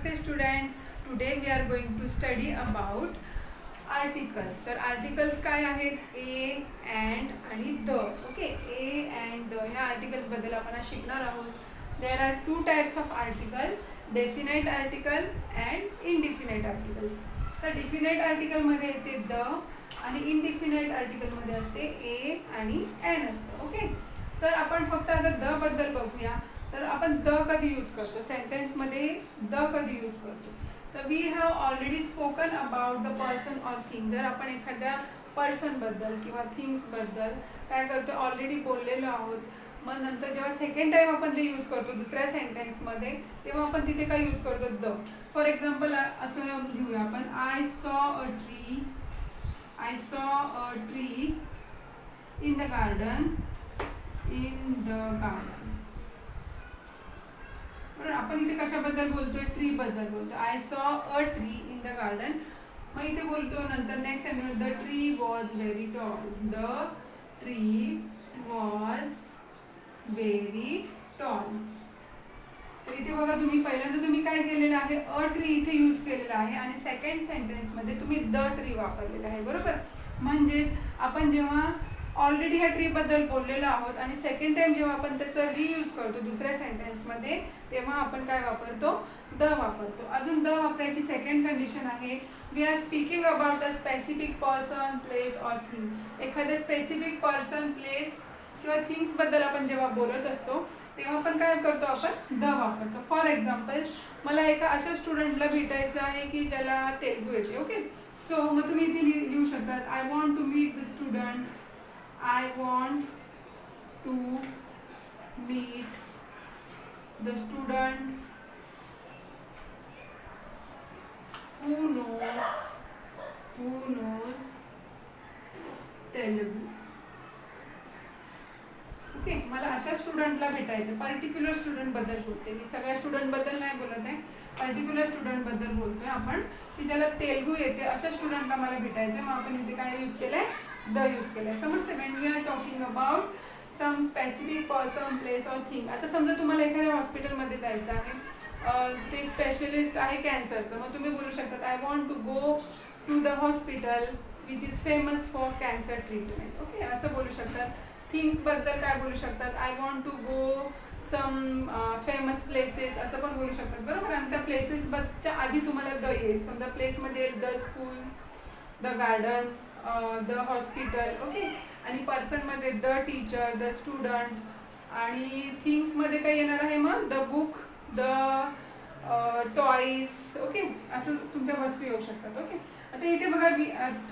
Namaste students. Today we are going to study about articles. तर articles काय आहेत? a and आणि the. Okay, a and the ह्या articles बद्दल आपण आज शिकणार आहोत. There are two types of article, definite article and indefinite articles. तर definite article मध्ये येते the आणि indefinite article मध्ये असते a आणि an असतं. ओके, तर आपण फक्त आता the बद्दल बघूया. तर आपण द कधी यूज करतो सेंटेन्समध्ये? द कधी यूज करतो? तर we have already spoken about the person or thing. जर आपण एखाद्या पर्सनबद्दल किंवा थिंग्सबद्दल काय करतो ऑलरेडी बोललेलो आहोत, मग नंतर जेव्हा सेकंड टाइम आपण ते यूज करतो दुसऱ्या सेंटेन्समध्ये, तेव्हा आपण तिथे काय यूज करतो? द. फॉर एक्झाम्पल असं लिहूया आपण, I saw a tree in the garden. आपण इथे कशाबद्दल बोलतोय? ट्री बद्दल बोलतो. I saw a tree in the garden. मग इथे बोलतो नंतर next sentence, the tree was very tall. The tree was very tall. तर इथे बघा, तुम्ही पहिल्यांदा तुम्ही काय केलेलं आहे? अ ट्री इथे यूज केलेला आहे आणि सेकंड सेंटेन्समध्ये तुम्ही द ट्री वापरलेलं आहे, बरोबर. म्हणजेच आपण जेव्हा ऑलरेडी ह्या ट्री बद्दल बोललेलो आहोत आणि सेकंड टाइम जेव्हा आपण त्याचं रियूज करतो दुसऱ्या सेंटेन्समध्ये, तेव्हा आपण काय वापरतो? द वापरतो. अजून द वापरायची सेकंड कंडिशन आहे, we are speaking about a specific person, place or thing. एखाद्या स्पेसिफिक पर्सन, प्लेस किंवा थिंग्सबद्दल आपण जेव्हा बोलत असतो तेव्हा आपण काय करतो? आपण द वापरतो. फॉर एक्झाम्पल, मला एका अशा स्टुडंटला भेटायचं आहे की ज्याला तेलुगू येते. ओके, सो मग तुम्ही इथे लिहू शकतात, I want to meet the student. I want to meet the student who knows Telugu. Okay, मला अशा स्टुडंटला भेटायचं. पर्टिक्युलर स्टुडंट बद्दल बोलते मी, सगळ्या स्टुडंट बद्दल नाही बोलत आहे. पर्टिक्युलर स्टुडंट बद्दल बोलतोय आपण की ज्याला तेलुगू येते, अशा स्टुडंटला मला भेटायचं. मग आपण इथे काय यूज केलंय? द यूज केलंय. समजते? When we are talking about some specific person, place or thing. आता समजा तुम्हाला एखाद्या हॉस्पिटलमध्ये जायचं आहे, ते स्पेशलिस्ट आहे कॅन्सरचं. मग तुम्ही बोलू शकतात, I want to go to the hospital which is famous for cancer treatment. Okay, असं बोलू शकतात. थिंग्सबद्दल काय बोलू शकतात? I want to go some famous places, असं पण बोलू शकतात, बरोबर. आणि त्या प्लेसेसच्या आधी तुम्हाला द येईल. समजा प्लेसमध्ये येईल the school, the garden, the hospital. Okay, आणि पर्सनमध्ये द टीचर, द स्टुडंट. आणि थिंग्समध्ये काय येणार आहे? मग the book, the toys. Okay, असं तुमच्या वस्तू येऊ शकतात. ओके, आता इथे बघा,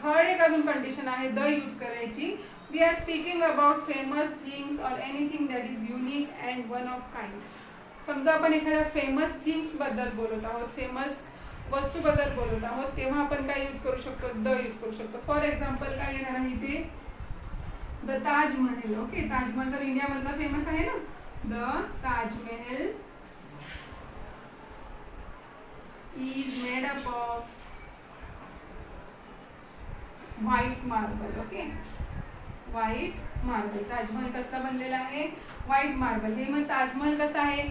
थर्ड एक अजून कंडिशन आहे द यूज करायची. We are speaking about famous things or anything that is unique and one of kind. समजा आपण एखाद्या फेमस थिंग्सबद्दल बोलत आहोत, फेमस वस्तूबद्दल बोलत आहोत, तेव्हा आपण काय यूज करू शकतो? द यूज करू शकतो. फॉर एक्झाम्पल काय येणार आहे इथे? द ताजमहल. ओके, ताजमहल तर इंडियामधला फेमस आहे ना. The Taj Mahal is made up off white marble. Okay, white marble. Taj Mahal कसला बनलेला आहे? White marble. हे मग ताजमहल कसं आहे?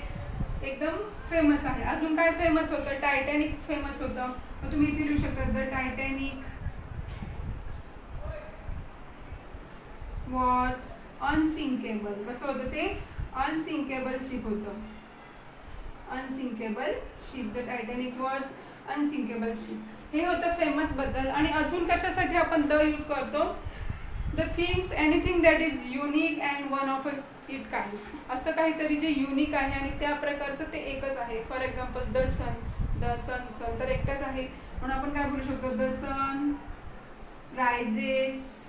एकदम फेमस आहे. अजून काय फेमस होतं? टायटॅनिक फेमस होतं. मग तुम्ही इथे लिहू शकता, द टायटॅनिक वॉज अनसिंकेबल. कसं होतं ते? अनसिंकेबल शिप होतं. Unsinkable ship. The Titanic was unsinkable ship. हे होतं फेमस बद्दल. आणि अजून कशासाठी आपण द यूज करतो? The things, anything that is unique and one of it kinds. असं काहीतरी जे युनिक आहे आणि त्या प्रकारचं ते एकच आहे. फॉर एक्झाम्पल, द सन तर एकटाच आहे, म्हणून आपण काय बोलू शकतो? The sun rises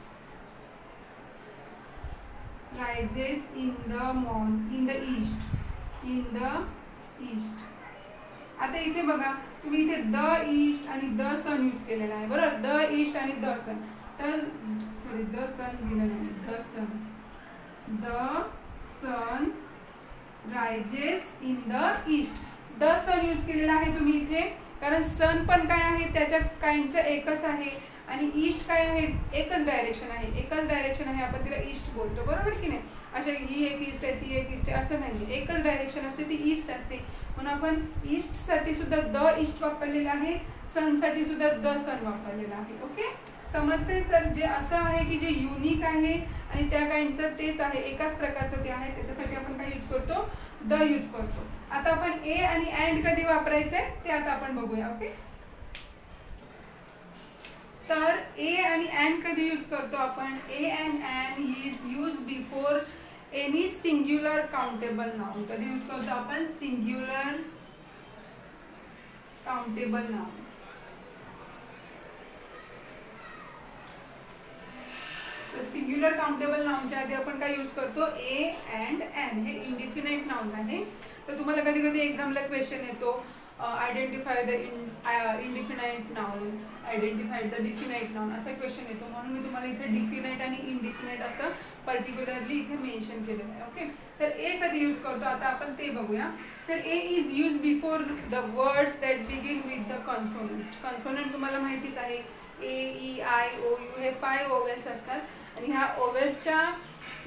in the east. आता इथे बघा, तुम्ही इथे द ईस्ट आणि द सन यूज केलेला आहे, बरोबर. द ईस्ट आणि द सन. तर सॉरी, द सन लिहिलं नाही. The sun rises in the east. The sun use केलेला आहे तुम्ही इथे, कारण सन पण काय आहे? त्याच्या काइंडचं एकच आहे आणि ईस्ट काय आहे, एकच डायरेक्शन आहे, आपण तिला ईस्ट बोलतो, बरोबर की नाही. अशा ही एक ईस्ट आहे, ती एक ईस्ट आहे असं नाही, एकच डायरेक्शन असते ती ईस्ट असते. म्हणून आपण ईस्टसाठी सुद्धा द ईस्ट वापरलेलं आहे, सनसाठी सुद्धा द सन वापरलेलं आहे. ओके, समजते. तर जे असं आहे की जे युनिक आहे आणि त्या काइंडचं तेच आहे, एकाच प्रकारचं ते आहे, त्याच्यासाठी आपण काय यूज करतो, द यूज करतो. आता आपण ए आणि अँड कधी वापरायचंय ते आता आपण बघूया. ओके, तर ए आणि अँड कधी यूज करतो आपण, a an is use before any singular countable noun. कधी यूज करतो आपण, singular countable noun. Singular countable नाउनच्या आधी आपण काय यूज करतो, ए अँड एन. हे इंडिफिनाइट नाउन आहे. तर तुम्हाला कधी कधी एक्झामला क्वेश्चन येतो, identify the indefinite noun, identify the definite noun, असा क्वेश्चन येतो. म्हणून मी तुम्हाला इथे डिफिनाइट आणि इंडिफिनाइट असं पर्टिक्युलरली इथे मेन्शन केलेलं आहे. ओके, तर ए कधी यूज करतो आता आपण ते बघूया. तर a is use before the words that begin with the consonant. Consonant तुम्हाला माहितीच आहे, a, E, I, O, you हे 5 ओवेल्स असतात. आणि ह्या ओवेल्सच्या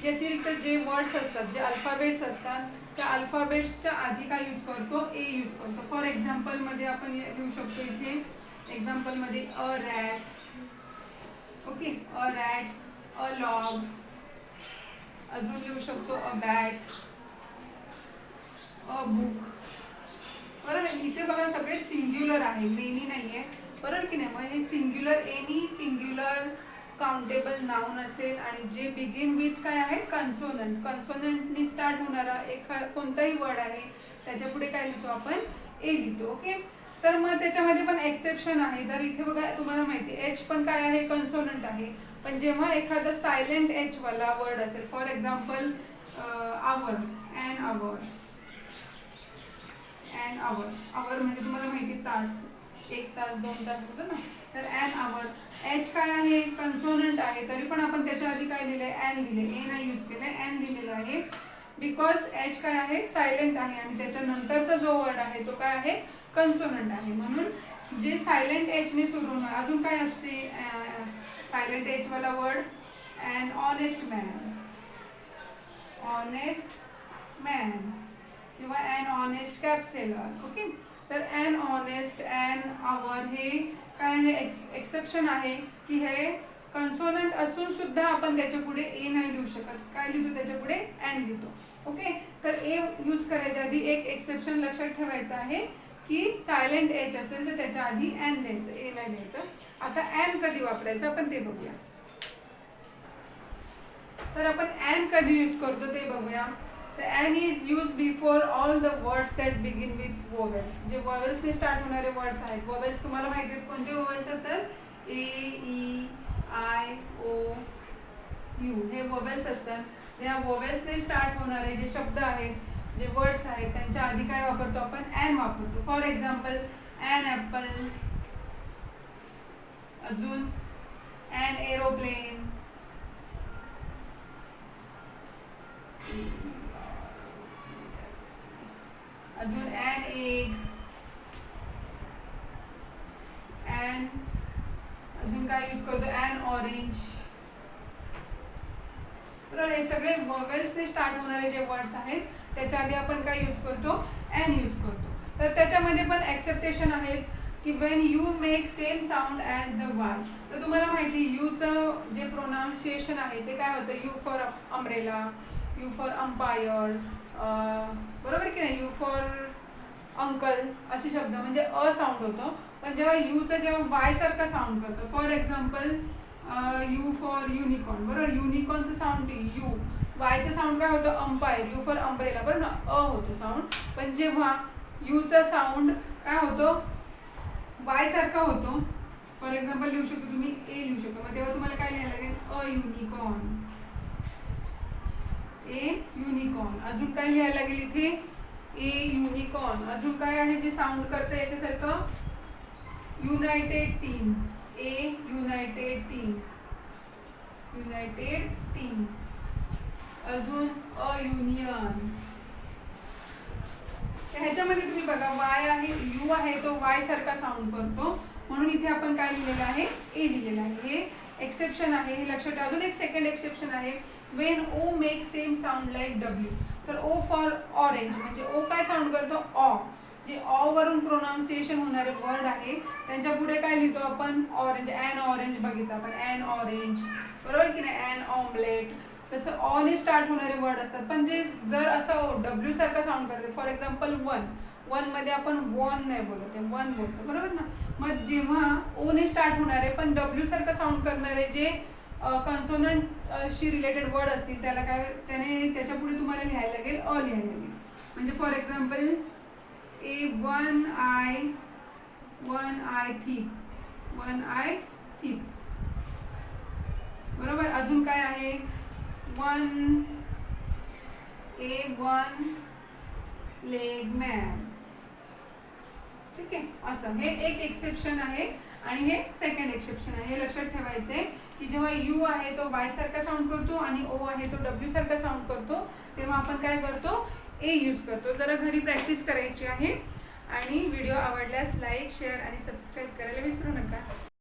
व्यतिरिक्त जे वर्ड्स असतात, जे अल्फाबेट्स असतात, त्या अल्फाबेट्सच्या आधी काय यूज करतो, ए यूज करतो. फॉर एक्झाम्पलमध्ये आपण लिहू शकतो इथे, एक्झाम्पलमध्ये अ रॅट. ओके, अ रॅट, अ लॉग, अजून लिहू शकतो अ बॅट, अ बुक. बरोबर, इथे बघा सगळे सिंग्युलर आहे, मेनी नाही आहे, बरोबर की नाही. मग हे singular, any singular countable noun असेल आणि जे बिगिन विथ काय आहे, कन्सोनंट. कन्सोनंटनी स्टार्ट होणारा कोणताही वर्ड आहे त्याच्या पुढे काय लिहितो आपण, ए लिहितो. ओके, तर मग त्याच्यामध्ये पण एक्सेप्शन आहे. तर इथे बघा तुम्हाला माहिती आहे, एच पण काय आहे, कन्सोनंट आहे. पण जेव्हा एखादा सायलेंट एच वाला वर्ड असेल, for example hour, an hour, an hour. Hour म्हणजे तुम्हाला माहिती तास, 1 तास 2 तास होतं ना. तर अँड आवर, एच काय आहे, कन्सोनंट आहे, तरी पण आपण त्याच्या आधी काय लिहिलंय, एन लिहिले, ए नाही यूज केलंय, एन लिहिलेलं आहे. बिकॉज एच काय आहे, सायलेंट आहे आणि त्याच्यानंतरचा जो वर्ड आहे तो काय आहे, कन्सोनंट आहे. म्हणून जे सायलेंट एचने सुरू होणार, अजून काय असते सायलेंट एच वाला word, an honest man, honest man किंवा an honest cab seller. Okay, तर अँड ऑनेस्ट, अँड आवर हे काय आहे, एक्सेप्शन आहे की हे कन्सोनंट असून सुद्धा आपण त्याच्या पुढे ए नाही लिहू शकत. काय लिहितो त्याच्या पुढे, एन लिहितो. ओके, तर ए यूज करायच्या आधी एक एक्सेप्शन लक्षात ठेवायचं आहे की सायलेंट एच असेल तर त्याच्या आधी एन द्यायचं, ए नाही द्यायचं. आता एन कधी वापरायचं आपण ते बघूया. तर आपण एन कधी यूज करतो ते बघूया. तर an is use before all the words that begin with vowels. जे वोवेल्सने स्टार्ट होणारे वर्ड्स आहेत, वोवेल्स तुम्हाला माहिती आहेत कोणते वोवेल्स असतात, A, E, I, O, you हे वोवेल्स असतात. ह्या वोवेल्सने स्टार्ट होणारे जे शब्द आहेत, जे वर्ड्स आहेत, त्यांच्या आधी काय वापरतो आपण, एन वापरतो. फॉर एक्झाम्पल एन ॲपल, अजून एन एरोप्लेन, अजून एन एग, एन अजून काय यूज करतो, एन ऑरेंज. बरोबर, हे सगळे वॉवेल्सने स्टार्ट होणारे जे वर्ड्स आहेत त्याच्या आधी आपण काय यूज करतो, एन यूज करतो. तर त्याच्यामध्ये पण एक्सेप्टेशन आहेत की Wien you make same sound as the Y. तर तुम्हाला माहिती यूचं जे प्रोनाऊन्सिएशन आहे ते काय होतं, you for umbrella, you for umpire, बरोबर की नाही, यू फॉर अंकल, असे शब्द म्हणजे अ साऊंड होतो. पण जेव्हा यूचं जेव्हा वाय सारखा साऊंड करतो, for example you for unicorn, बरोबर, युनिकॉर्नचं साऊंड यू, वायचं साऊंड काय होतं, अंपायर, यू फॉर अम्ब्रेला, बरोबर ना, अ होतो साऊंड. पण जेव्हा यूचा साऊंड काय होतो, वाय सारखा होतो, फॉर एक्झाम्पल लिहू शकतो तुम्ही, ए लिहू शकतो, मग तेव्हा तुम्हाला काय लिहायला लागेल, अ युनिकॉर्न, ए युनिकॉर्न. अजून काय लिहायला लागेल इथे, ए युनिकॉर्न. अजून काय आहे जे साऊंड करतं याच्यासारखं, युनायटेड टीम, ए युनायटेड टीम, युनायटेड टीम. अजून अ युनियन. ह्याच्यामध्ये तुम्ही बघा वाय आहे, यू आहे तो वाय सारखा साऊंड करतो, म्हणून इथे आपण काय लिहिलेलं आहे, ए लिहिलेलं आहे. हे एक्सेप्शन आहे, हे लक्षात ठेवा. अजून एक सेकंड एक्सेप्शन आहे, when o make same sound like डब्ल्यू. तर ओ फॉर ऑरेंज, म्हणजे ओ काय साऊंड करतो, ऑ. जे ऑ वरून प्रोनाऊन्सिएशन होणारे वर्ड आहे त्यांच्या पुढे काय लिहितो आपण, ऑरेंज. ॲन ऑरेंज बघितलं आपण, ॲन ऑरेंज, बरोबर की नाही. ॲन ऑमलेट, तसं ऑने स्टार्ट होणारे वर्ड असतात. पण जे जर असं डब्ल्यू सारखं साऊंड करते, फॉर एक्झाम्पल वन, वन मध्ये आपण वन नाही बोलत, वन बोलतो, बरोबर ना. मग जेव्हा ओने स्टार्ट होणारे पण डब्ल्यू सारखं साऊंड करणारे जे कन्सोनंट शी रिलेटेड वर्ड असतील त्याला काय, त्याने त्याच्या पुढे तुम्हाला लिहायला लागेल, अ लिहायला लागेल. म्हणजे for example A one I thick, one I thick, बरोबर. अजून काय आहे, वन ए वन लेग मॅन, ठीक आहे. असं हे एक एक्सेप्शन आहे आणि हे सेकंड एक्सेप्शन आहे. हे लक्षात ठेवायचंय की जेव्हा यू आहे तो वाय सारखा साऊंड करतो आणि ओ आहे तो डब्ल्यू सारखा साऊंड करतो, तेव्हा आपण काय करतो, ए यूज करतो. जरा घरी प्रॅक्टिस करायची आहे. आणि व्हिडिओ आवडल्यास लाईक, शेअर आणि सबस्क्राईब करायला विसरू नका.